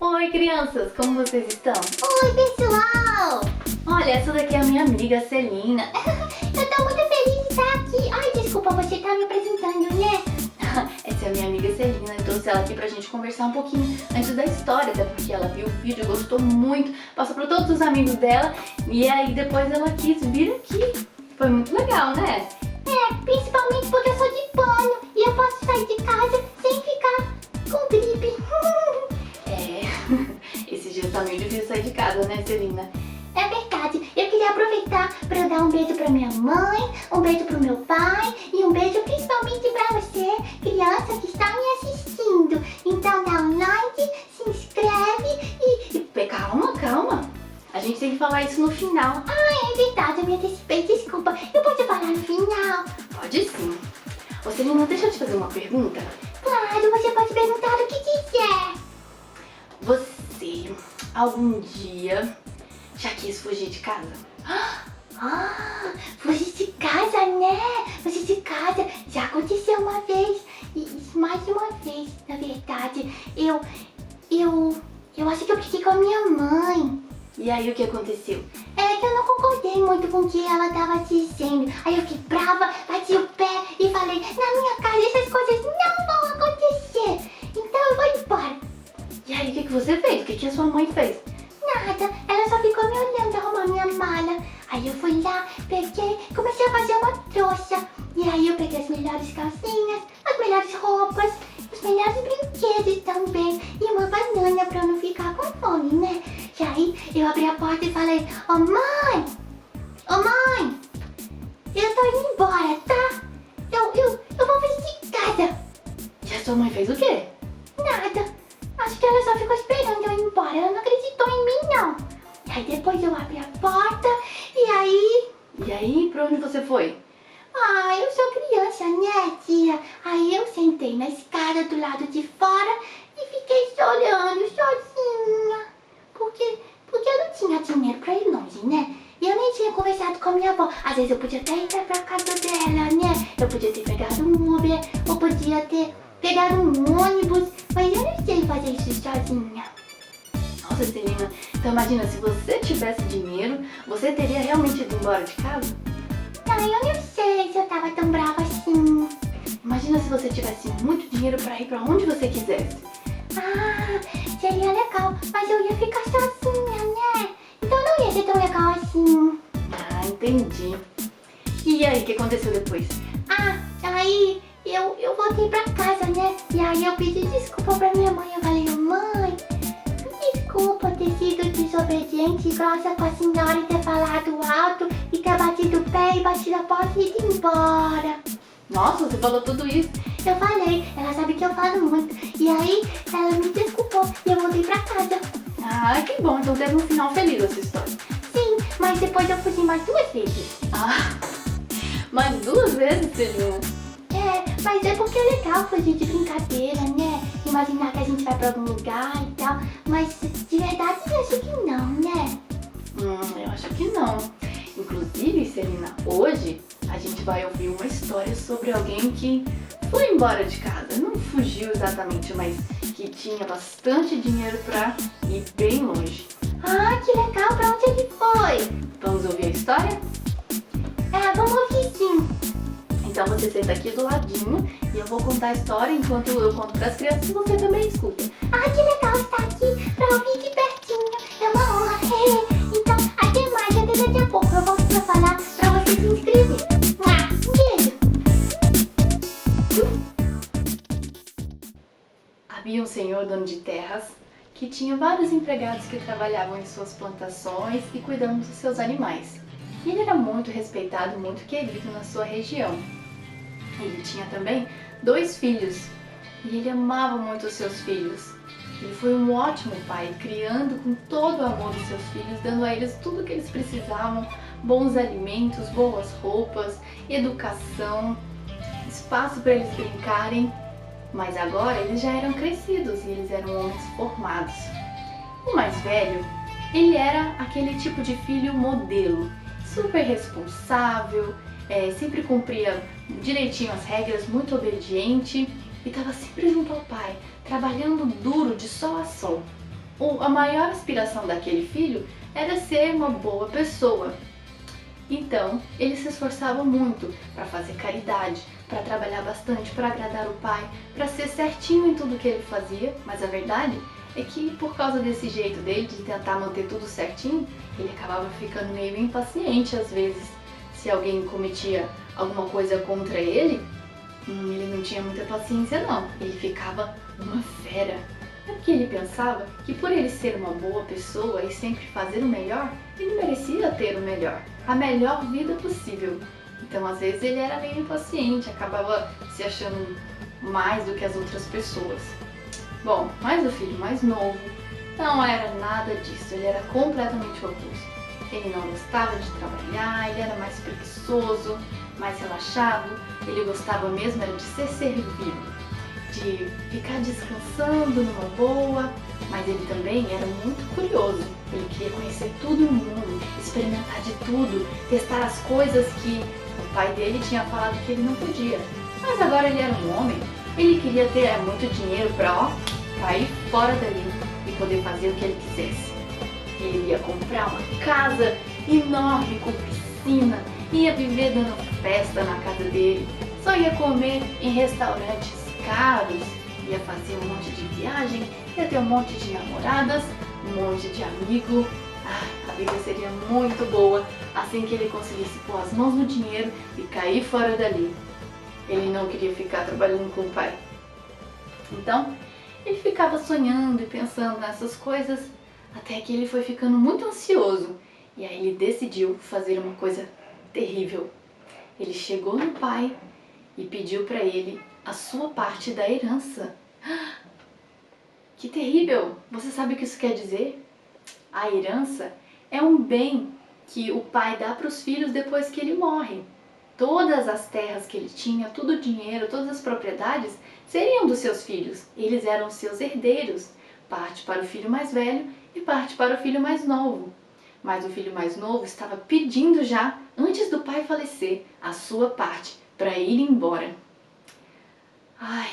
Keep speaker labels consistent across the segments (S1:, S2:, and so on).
S1: Oi, crianças, como vocês estão?
S2: Oi, pessoal!
S1: Olha, essa daqui é a minha amiga Celina.
S2: Eu tô muito feliz de estar aqui. Ai, desculpa, você tá me apresentando, né?
S1: Essa é a minha amiga Celina, eu trouxe ela aqui pra gente conversar um pouquinho antes da história, até porque ela viu o vídeo, gostou muito, passou pra todos os amigos dela e aí depois ela quis vir aqui. Foi muito legal, né?
S2: É, principalmente porque eu sou de pano e eu posso sair de casa sem ficar com gripe.
S1: Esses dias tá meio difícil sair de casa, né, Celina?
S2: É verdade, eu queria aproveitar para eu dar um beijo pra minha mãe, um beijo pro meu pai e um beijo principalmente pra você, criança que está me assistindo. Então dá um like, se inscreve e...
S1: Calma. A gente tem que falar isso no final.
S2: Ah, é verdade, eu me antecipei, desculpa. Eu posso falar no final?
S1: Pode sim. Ô Celina, deixa eu te fazer uma pergunta.
S2: Claro, você pode perguntar o que quiser.
S1: Você, algum dia, já quis fugir de casa?
S2: Ah, fugir de casa, né? Fugir de casa já aconteceu uma vez e mais de uma vez, na verdade. Eu acho que eu fiquei com a minha mãe.
S1: E aí, o que aconteceu?
S2: É que eu não concordei muito com o que ela tava dizendo. Aí eu fiquei brava, bati o pé e falei, na minha casa essas coisas não vão acontecer. Então eu vou embora.
S1: E aí, o que você fez? O que a sua mãe fez?
S2: Nada, ela só ficou me olhando arrumar minha mala. Aí eu fui lá, peguei, comecei a fazer uma trouxa. E aí eu peguei as melhores calcinhas, as melhores roupas, os melhores brinquedos também. E uma banana pra eu não ficar com fome, né? E aí eu abri a porta e falei, ô mãe, eu tô indo embora, tá? Eu vou fugir de casa.
S1: E a sua mãe fez o quê?
S2: Nada. Acho que ela só ficou esperando eu ir embora. Ela não acreditou em mim, não. E aí depois eu abri a porta e aí...
S1: E aí, pra onde você foi?
S2: Ah, eu sou criança, né, tia? Aí eu sentei na escada do lado de fora e fiquei só olhando sozinha. Porque eu não tinha dinheiro pra ir longe, né? E eu nem tinha conversado com a minha avó. Às vezes eu podia até ir pra casa dela, né? Eu podia ter pegado um Uber, ou podia ter pegado um ônibus, mas eu não sei fazer isso sozinha.
S1: Nossa, Celina, então imagina, se você tivesse dinheiro, você teria realmente ido embora de casa?
S2: Ah, eu não sei se eu tava tão brava assim.
S1: Imagina se você tivesse muito dinheiro pra ir pra onde você quisesse.
S2: Ah, seria legal, mas eu ia ficar sozinha, né? Então não ia ser tão legal assim.
S1: Ah, entendi. E aí, o que aconteceu depois?
S2: Ah, aí eu voltei pra casa, né? E aí eu pedi desculpa pra minha mãe. Eu falei, mãe, desculpa ter sido desobediente e grossa com a senhora e ter falado alto e ter batido o pé e batido a porta e ido embora.
S1: Nossa, você falou tudo isso?
S2: Eu falei, ela sabe que eu falo muito. E aí ela me desculpou e eu voltei pra casa.
S1: Ah, que bom, então teve um final feliz essa história.
S2: Sim, mas depois eu fugi mais 2 vezes.
S1: Ah, mas 2 vezes, Celina?
S2: É, mas é porque é legal fugir de brincadeira, né? Imaginar que a gente vai pra algum lugar e tal. Mas de verdade eu acho que não, né?
S1: Eu acho que não. Inclusive, Celina, hoje a gente vai ouvir uma história sobre alguém que foi embora de casa. Não fugiu exatamente, mas que tinha bastante dinheiro pra ir bem longe.
S2: Ah, que legal! Pra onde ele foi?
S1: Vamos ouvir a história?
S2: É, vamos ouvir sim.
S1: Então você senta aqui do ladinho e eu vou contar a história enquanto eu conto pras crianças e você também escuta.
S2: Ah, que legal estar aqui pra ouvir aqui pertinho. É uma honra. Então, até mais. Até daqui a pouco eu volto pra falar pra você se inscrever. Um beijo.
S1: Havia um senhor dono de terras que tinha vários empregados que trabalhavam em suas plantações e cuidando dos seus animais. E ele era muito respeitado, muito querido na sua região. Ele tinha também 2 filhos e ele amava muito os seus filhos. Ele foi um ótimo pai, criando com todo o amor os seus filhos, dando a eles tudo o que eles precisavam, bons alimentos, boas roupas, educação, espaço para eles brincarem. Mas agora eles já eram crescidos e eles eram homens formados. O mais velho, ele era aquele tipo de filho modelo, super responsável, sempre cumpria direitinho as regras, muito obediente e estava sempre junto ao pai, trabalhando duro de sol a sol. a maior aspiração daquele filho era ser uma boa pessoa. Então, ele se esforçava muito para fazer caridade, para trabalhar bastante, para agradar o pai, para ser certinho em tudo que ele fazia, mas a verdade é que por causa desse jeito dele de tentar manter tudo certinho, ele acabava ficando meio impaciente às vezes. Se alguém cometia alguma coisa contra ele, ele não tinha muita paciência não, ele ficava uma fera. É porque ele pensava que por ele ser uma boa pessoa e sempre fazer o melhor, ele merecia ter o melhor, a melhor vida possível. Então às vezes ele era meio impaciente, acabava se achando mais do que as outras pessoas. Bom, mas o filho mais novo não era nada disso, ele era completamente o oposto. Ele não gostava de trabalhar, ele era mais preguiçoso, mais relaxado, ele gostava mesmo era de ser servido, de ficar descansando numa boa, mas ele também era muito curioso. Ele queria conhecer tudo no mundo, experimentar de tudo, testar as coisas que o pai dele tinha falado que ele não podia. Mas agora ele era um homem, ele queria ter muito dinheiro para cair fora dali e poder fazer o que ele quisesse. Ele ia comprar uma casa enorme com piscina, ia viver dando festa na casa dele, só ia comer em restaurantes caros, ia fazer um monte de viagem, ia ter um monte de namoradas, um monte de amigo. A vida seria muito boa assim que ele conseguisse pôr as mãos no dinheiro e cair fora dali. Ele não queria ficar trabalhando com o pai. Então, ele ficava sonhando e pensando nessas coisas até que ele foi ficando muito ansioso. E aí ele decidiu fazer uma coisa terrível. Ele chegou no pai e pediu para ele a sua parte da herança. Que terrível! Você sabe o que isso quer dizer? A herança é um bem que o pai dá para os filhos depois que ele morre. Todas as terras que ele tinha, todo o dinheiro, todas as propriedades seriam dos seus filhos. Eles eram seus herdeiros. Parte para o filho mais velho e parte para o filho mais novo. Mas o filho mais novo estava pedindo já, antes do pai falecer, a sua parte para ir embora.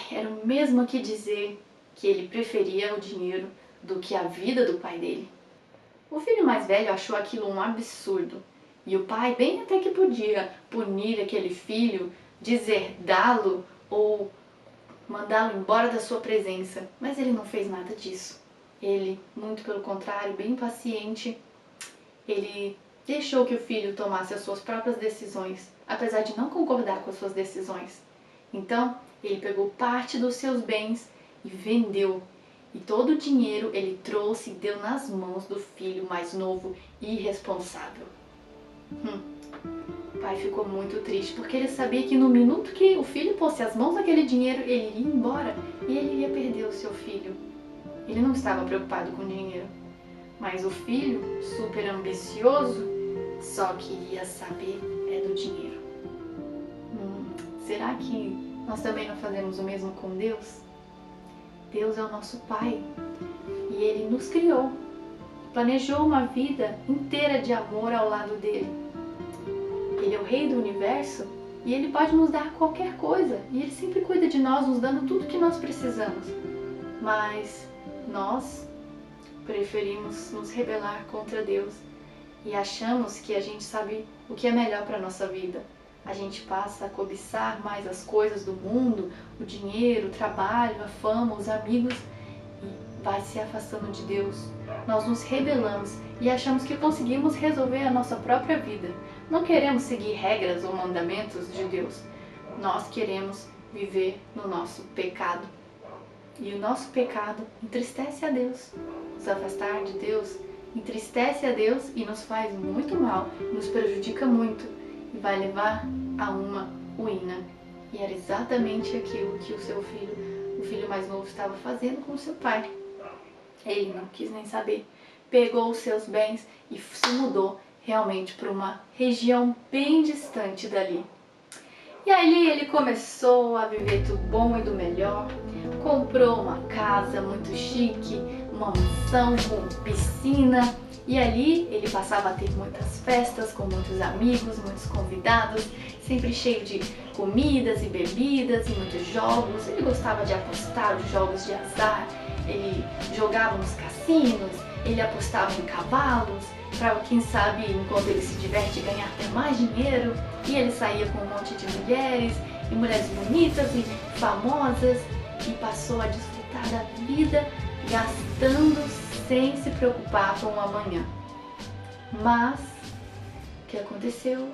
S1: Era o mesmo que dizer que ele preferia o dinheiro do que a vida do pai dele. O filho mais velho achou aquilo um absurdo. E o pai bem até que podia punir aquele filho, deserdá-lo ou mandá-lo embora da sua presença. Mas ele não fez nada disso. Ele, muito pelo contrário, bem paciente, ele deixou que o filho tomasse as suas próprias decisões, apesar de não concordar com as suas decisões. Então, ele pegou parte dos seus bens e vendeu. E todo o dinheiro ele trouxe e deu nas mãos do filho mais novo e irresponsável. O pai ficou muito triste, porque ele sabia que no minuto que o filho pôsse as mãos naquele dinheiro, ele iria embora e ele iria perder o seu filho. Ele não estava preocupado com dinheiro, mas o filho, super ambicioso, só queria saber do dinheiro. Será que nós também não fazemos o mesmo com Deus? Deus é o nosso Pai e Ele nos criou, planejou uma vida inteira de amor ao lado dele. Ele é o Rei do Universo e Ele pode nos dar qualquer coisa e Ele sempre cuida de nós, nos dando tudo que nós precisamos. Mas nós preferimos nos rebelar contra Deus e achamos que a gente sabe o que é melhor para a nossa vida. A gente passa a cobiçar mais as coisas do mundo, o dinheiro, o trabalho, a fama, os amigos e vai se afastando de Deus. Nós nos rebelamos e achamos que conseguimos resolver a nossa própria vida. Não queremos seguir regras ou mandamentos de Deus. Nós queremos viver no nosso pecado. E o nosso pecado entristece a Deus. Nos afastar de Deus entristece a Deus e nos faz muito mal, nos prejudica muito. E vai levar a uma ruína. E era exatamente aquilo que o seu filho, o filho mais novo, estava fazendo com o seu pai. Ele não quis nem saber. Pegou os seus bens e se mudou realmente para uma região bem distante dali. E ali ele começou a viver do bom e do melhor. Comprou uma casa muito chique, uma mansão com piscina. E ali ele passava a ter muitas festas com muitos amigos, muitos convidados, sempre cheio de comidas e bebidas e muitos jogos. Ele gostava de apostar, os jogos de azar, ele jogava nos cassinos. cassinos, ele apostava em cavalos, para quem sabe, enquanto ele se diverte, ganhar até mais dinheiro. E ele saía com um monte de mulheres, e mulheres bonitas e famosas, e passou a desfrutar da vida, gastando sem se preocupar com o amanhã. Mas o que aconteceu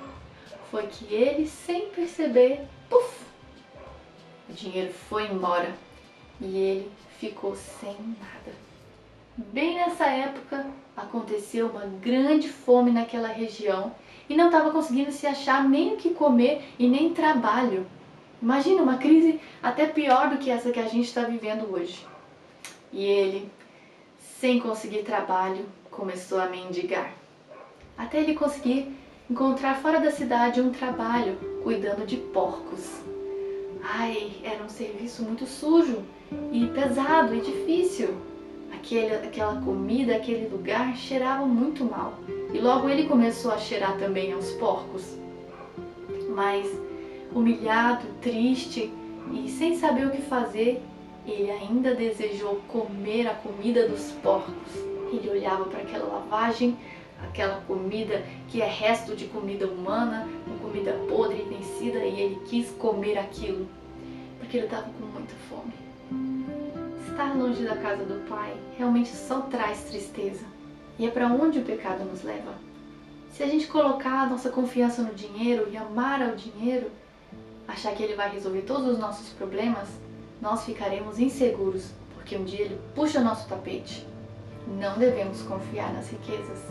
S1: foi que ele, sem perceber, puf, o dinheiro foi embora e ele ficou sem nada. Bem nessa época aconteceu uma grande fome naquela região e não estava conseguindo se achar nem o que comer e nem trabalho. Imagina, uma crise até pior do que essa que a gente está vivendo hoje. E ele, sem conseguir trabalho, começou a mendigar. Até ele conseguir encontrar fora da cidade um trabalho cuidando de porcos. Ai, era um serviço muito sujo e pesado e difícil. Aquela comida, aquele lugar cheirava muito mal. E logo ele começou a cheirar também aos porcos. Mas, humilhado, triste e sem saber o que fazer, ele ainda desejou comer a comida dos porcos. Ele olhava para aquela lavagem, aquela comida que é resto de comida humana, uma comida podre e vencida, e ele quis comer aquilo, porque ele estava com muita fome. Estar longe da casa do Pai realmente só traz tristeza. E é para onde o pecado nos leva. Se a gente colocar a nossa confiança no dinheiro e amar ao dinheiro, achar que ele vai resolver todos os nossos problemas, nós ficaremos inseguros, porque um dia ele puxa o nosso tapete. Não devemos confiar nas riquezas.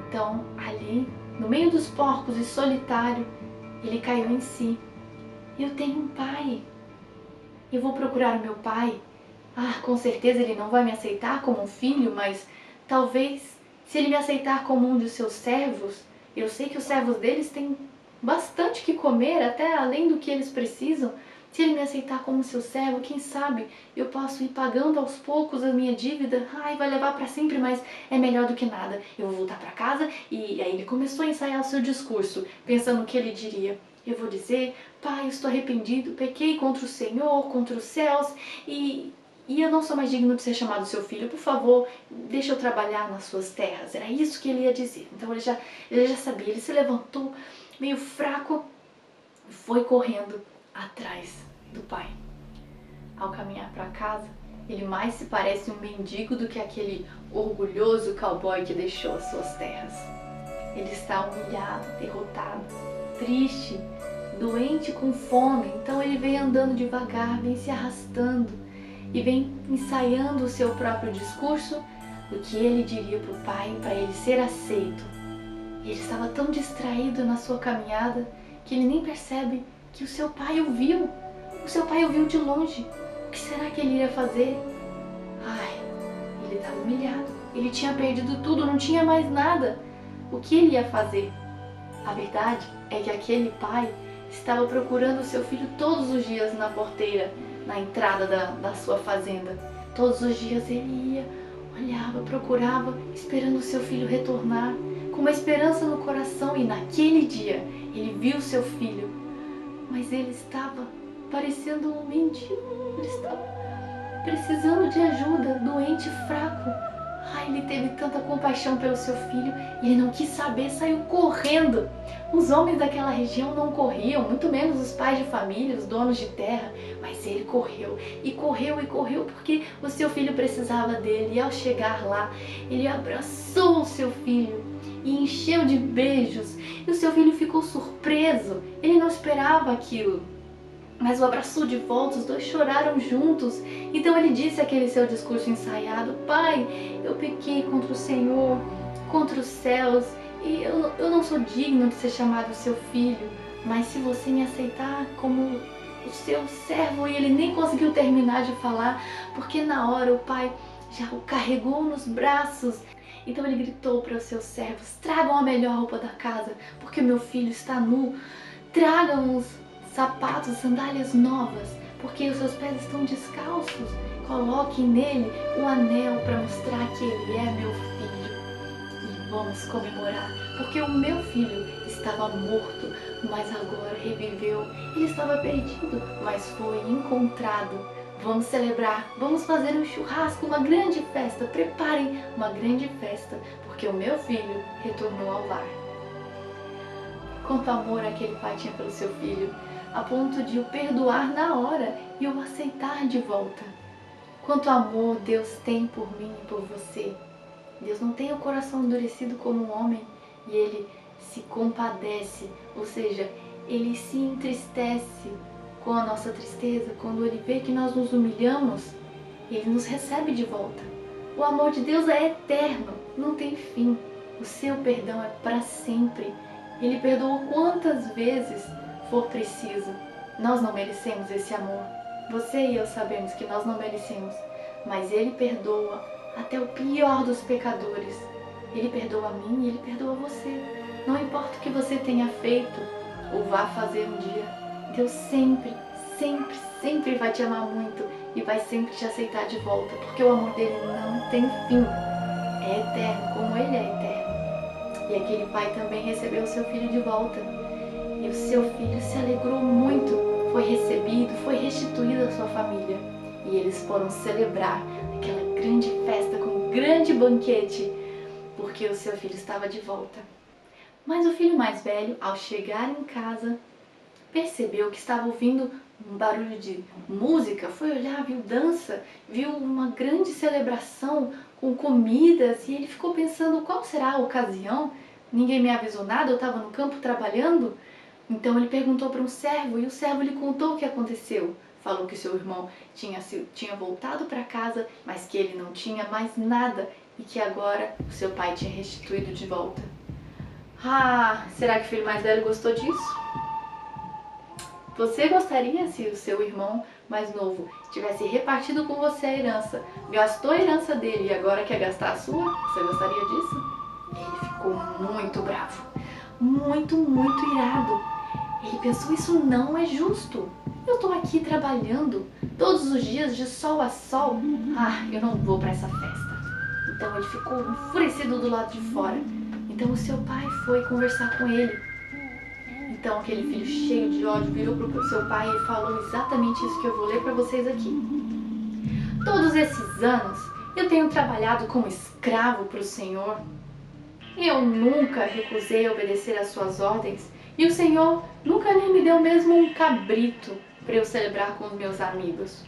S1: Então, ali, no meio dos porcos e solitário, ele caiu em si. Eu tenho um pai. Eu vou procurar o meu pai. Com certeza ele não vai me aceitar como um filho, mas talvez, se ele me aceitar como um de seus servos, eu sei que os servos deles têm bastante que comer, até além do que eles precisam. Se ele me aceitar como seu servo, quem sabe eu posso ir pagando aos poucos a minha dívida. Vai levar para sempre, mas é melhor do que nada. Eu vou voltar para casa. E aí ele começou a ensaiar o seu discurso, pensando o que ele diria. Eu vou dizer: Pai, eu estou arrependido, pequei contra o Senhor, contra os céus, e eu não sou mais digno de ser chamado seu filho. Por favor, deixa eu trabalhar nas suas terras. Era isso que ele ia dizer. Então ele já sabia. Ele se levantou, meio fraco, e foi correndo atrás do pai. Ao caminhar para casa, ele mais se parece um mendigo do que aquele orgulhoso cowboy que deixou as suas terras. Ele está humilhado, derrotado, triste, doente, com fome. Então ele vem andando devagar, vem se arrastando e vem ensaiando o seu próprio discurso, o que ele diria para o pai, para ele ser aceito. E ele estava tão distraído na sua caminhada que ele nem percebe que o seu pai o viu. O seu pai o viu de longe. O que será que ele ia fazer? Ele estava humilhado. Ele tinha perdido tudo, não tinha mais nada. O que ele ia fazer? A verdade é que aquele pai estava procurando o seu filho todos os dias na porteira, na entrada da sua fazenda. Todos os dias ele ia, olhava, procurava, esperando o seu filho retornar, com uma esperança no coração. E naquele dia ele viu o seu filho, mas ele estava parecendo um mendigo. Ele estava precisando de ajuda, doente, fraco. Ele teve tanta compaixão pelo seu filho e ele não quis saber, saiu correndo. Os homens daquela região não corriam, muito menos os pais de família, os donos de terra, mas ele correu e correu e correu porque o seu filho precisava dele. E ao chegar lá, ele abraçou o seu filho e encheu de beijos, e o seu filho ficou surpreso. Ele não esperava aquilo, mas o abraçou de volta. Os dois choraram juntos. Então ele disse aquele seu discurso ensaiado: Pai, eu pequei contra o Senhor, contra os céus, e eu não sou digno de ser chamado seu filho, mas se você me aceitar como o seu servo. E ele nem conseguiu terminar de falar, porque na hora o pai já o carregou nos braços. Então ele gritou para os seus servos: tragam a melhor roupa da casa, porque o meu filho está nu. Tragam os sapatos, sandálias novas, porque os seus pés estão descalços. Coloquem nele o anel para mostrar que ele é meu filho. E vamos comemorar, porque o meu filho estava morto, mas agora reviveu. Ele estava perdido, mas foi encontrado. Vamos celebrar, vamos fazer um churrasco, uma grande festa. Preparem uma grande festa, porque o meu filho retornou ao lar. Quanto amor aquele pai tinha pelo seu filho, a ponto de o perdoar na hora e o aceitar de volta. Quanto amor Deus tem por mim e por você. Deus não tem o coração endurecido como um homem e Ele se compadece, ou seja, Ele se entristece com a nossa tristeza. Quando Ele vê que nós nos humilhamos, Ele nos recebe de volta. O amor de Deus é eterno, não tem fim. O seu perdão é para sempre. Ele perdoa quantas vezes for preciso. Nós não merecemos esse amor. Você e eu sabemos que nós não merecemos, mas Ele perdoa até o pior dos pecadores. Ele perdoa a mim e Ele perdoa você. Não importa o que você tenha feito ou vá fazer um dia, Deus sempre, sempre, sempre vai te amar muito e vai sempre te aceitar de volta, porque o amor dele não tem fim. É eterno, como Ele é eterno. E aquele pai também recebeu o seu filho de volta. E o seu filho se alegrou muito, foi recebido, foi restituído à sua família. E eles foram celebrar aquela grande festa com um grande banquete, porque o seu filho estava de volta. Mas o filho mais velho, ao chegar em casa, percebeu que estava ouvindo um barulho de música, foi olhar, viu dança, viu uma grande celebração com comidas e ele ficou pensando qual será a ocasião. Ninguém me avisou nada, eu estava no campo trabalhando. Então ele perguntou para um servo e o servo lhe contou o que aconteceu. Falou que seu irmão tinha voltado para casa, mas que ele não tinha mais nada e que agora o seu pai tinha restituído de volta. Ah, será que o filho mais velho gostou disso? Você gostaria se o seu irmão mais novo tivesse repartido com você a herança, gastou a herança dele e agora quer gastar a sua? Você gostaria disso? Ele ficou muito bravo, muito, muito irado. Ele pensou, isso não é justo. Eu estou aqui trabalhando todos os dias de sol a sol. Ah, eu não vou para essa festa. Então ele ficou enfurecido do lado de fora. Então o seu pai foi conversar com ele. Então aquele filho cheio de ódio virou para o seu pai e falou exatamente isso que eu vou ler para vocês aqui. Todos esses anos eu tenho trabalhado como escravo para o Senhor. Eu nunca recusei obedecer às suas ordens e o Senhor nunca nem me deu mesmo um cabrito para eu celebrar com os meus amigos.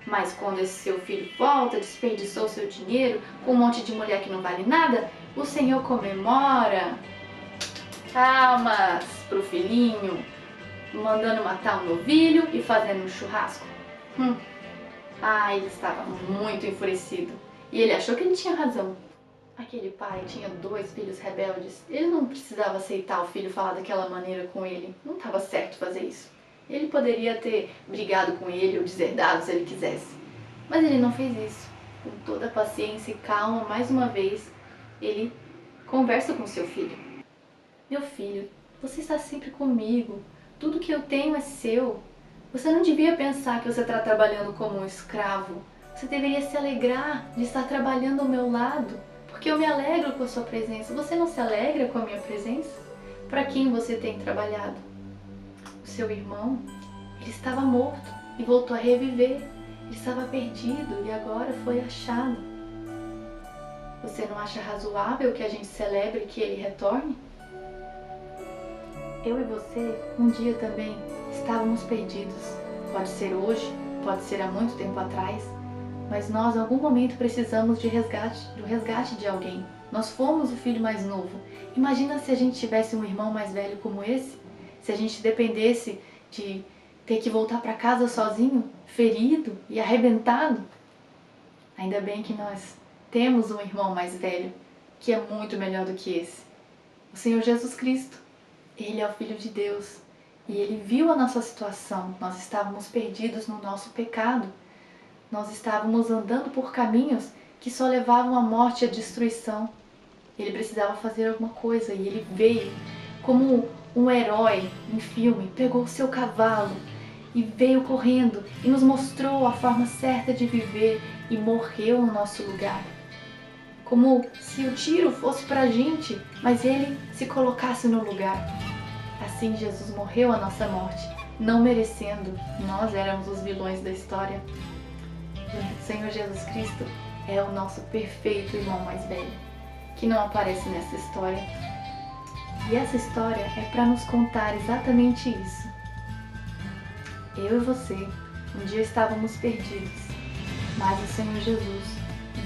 S1: Mas quando esse seu filho volta, desperdiçou seu dinheiro com um monte de mulher que não vale nada, o Senhor comemora. Palmas pro filhinho, mandando matar um novilho e fazendo um churrasco. Ele estava muito enfurecido e ele achou que ele tinha razão. Aquele pai tinha 2 filhos rebeldes. Ele não precisava aceitar o filho falar daquela maneira com ele. Não estava certo fazer isso. Ele poderia ter brigado com ele ou deserdado se ele quisesse. Mas ele não fez isso. Com toda a paciência e calma, mais uma vez, ele conversa com seu filho. Meu filho, você está sempre comigo. Tudo que eu tenho é seu. Você não devia pensar que você está trabalhando como um escravo. Você deveria se alegrar de estar trabalhando ao meu lado, porque eu me alegro com a sua presença. Você não se alegra com a minha presença? Para quem você tem trabalhado? O seu irmão, ele estava morto e voltou a reviver. Ele estava perdido e agora foi achado. Você não acha razoável que a gente celebre que ele retorne? Eu e você, um dia também, estávamos perdidos. Pode ser hoje, pode ser há muito tempo atrás, mas nós, em algum momento, precisamos do resgate de alguém. Nós fomos o filho mais novo. Imagina se a gente tivesse um irmão mais velho como esse, se a gente dependesse de ter que voltar para casa sozinho, ferido e arrebentado. Ainda bem que nós temos um irmão mais velho, que é muito melhor do que esse. O Senhor Jesus Cristo. Ele é o Filho de Deus e Ele viu a nossa situação. Nós estávamos perdidos no nosso pecado. Nós estávamos andando por caminhos que só levavam à morte e à destruição. Ele precisava fazer alguma coisa e Ele veio como um herói em filme, pegou o seu cavalo e veio correndo e nos mostrou a forma certa de viver e morreu no nosso lugar. Como se o tiro fosse para a gente, mas Ele se colocasse no lugar. Assim Jesus morreu a nossa morte, não merecendo. Nós éramos os vilões da história. O Senhor Jesus Cristo é o nosso perfeito irmão mais velho, que não aparece nessa história. E essa história é para nos contar exatamente isso. Eu e você, um dia estávamos perdidos, mas o Senhor Jesus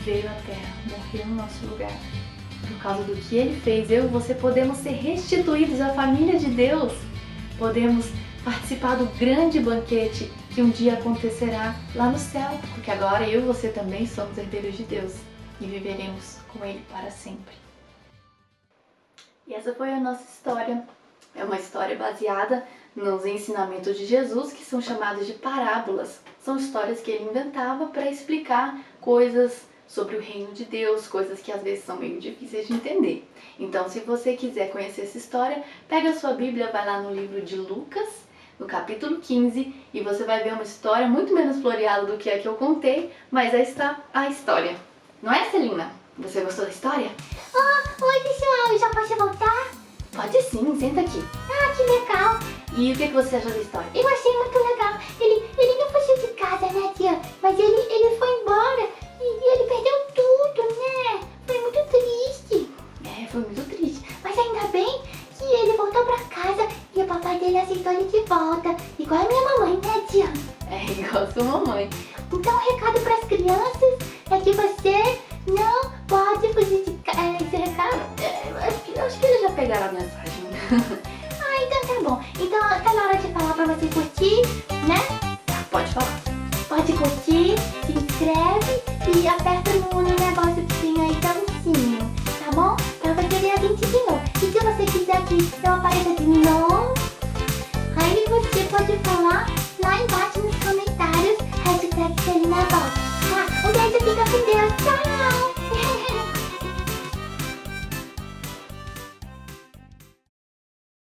S1: veio à Terra, morreu no nosso lugar. Por causa do que Ele fez, eu e você podemos ser restituídos à família de Deus. Podemos participar do grande banquete que um dia acontecerá lá no céu, porque agora eu e você também somos herdeiros de Deus e viveremos com Ele para sempre. E essa foi a nossa história. É uma história baseada nos ensinamentos de Jesus, que são chamados de parábolas. São histórias que ele inventava para explicar coisas sobre o reino de Deus, coisas que às vezes são meio difíceis de entender. Então, se você quiser conhecer essa história, pega a sua Bíblia, vai lá no livro de Lucas, no capítulo 15, e você vai ver uma história muito menos floreada do que a que eu contei, mas aí está a história. Não é, Celina? Você gostou da história?
S2: Oi, pessoal, já posso voltar?
S1: Pode sim, senta aqui.
S2: Que legal.
S1: E o que você achou da história?
S2: Eu achei muito legal.